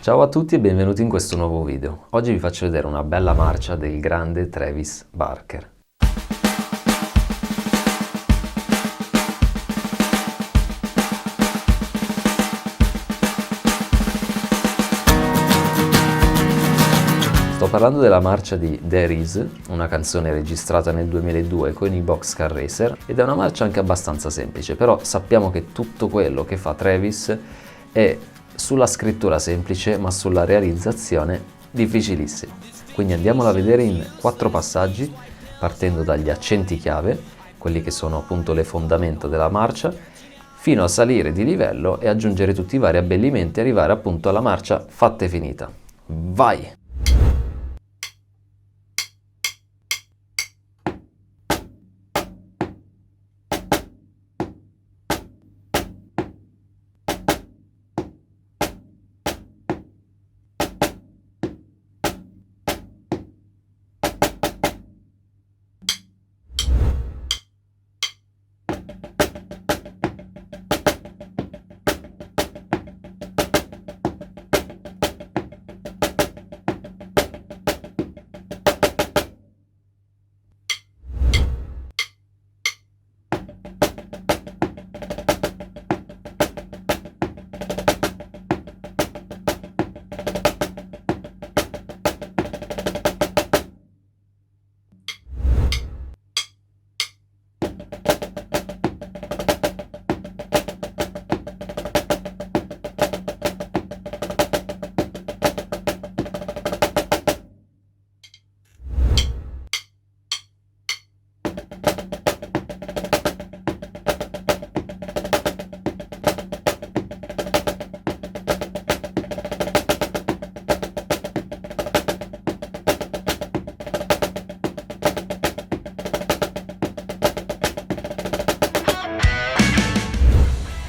Ciao a tutti e benvenuti in questo nuovo video. Oggi vi faccio vedere una bella marcia del grande Travis Barker. Sto parlando della marcia di There Is, una canzone registrata nel 2002 con i Boxcar Racer, ed è una marcia anche abbastanza semplice, però sappiamo che tutto quello che fa Travis è sulla scrittura semplice ma sulla realizzazione difficilissima. Quindi andiamola a vedere in 4 passaggi, partendo dagli accenti chiave, quelli che sono appunto le fondamenta della marcia, fino a salire di livello e aggiungere tutti i vari abbellimenti e arrivare appunto alla marcia fatta e finita. Vai!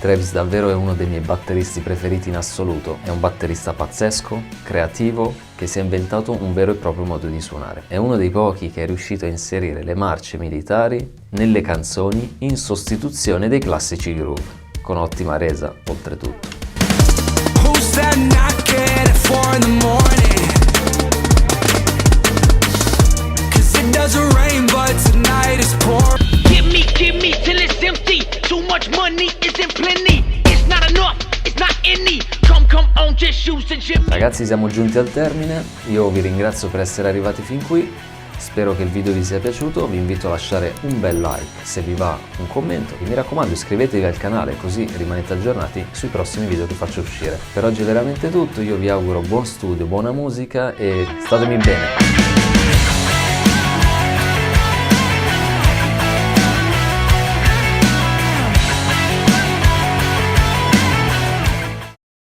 Travis davvero è uno dei miei batteristi preferiti in assoluto, è un batterista pazzesco, creativo, che si è inventato un vero e proprio modo di suonare. È uno dei pochi che è riuscito a inserire le marce militari nelle canzoni in sostituzione dei classici groove, con ottima resa oltretutto. Give me till it's empty. Too much money isn't plenty. It's not enough, it's not any. Come on, just use the gym. Ragazzi, siamo giunti al termine, io vi ringrazio per essere arrivati fin qui, spero che il video vi sia piaciuto, vi invito a lasciare un bel like se vi va, un commento e mi raccomando iscrivetevi al canale così rimanete aggiornati sui prossimi video che faccio uscire. Per oggi è veramente tutto, io vi auguro buon studio, buona musica e statemi bene.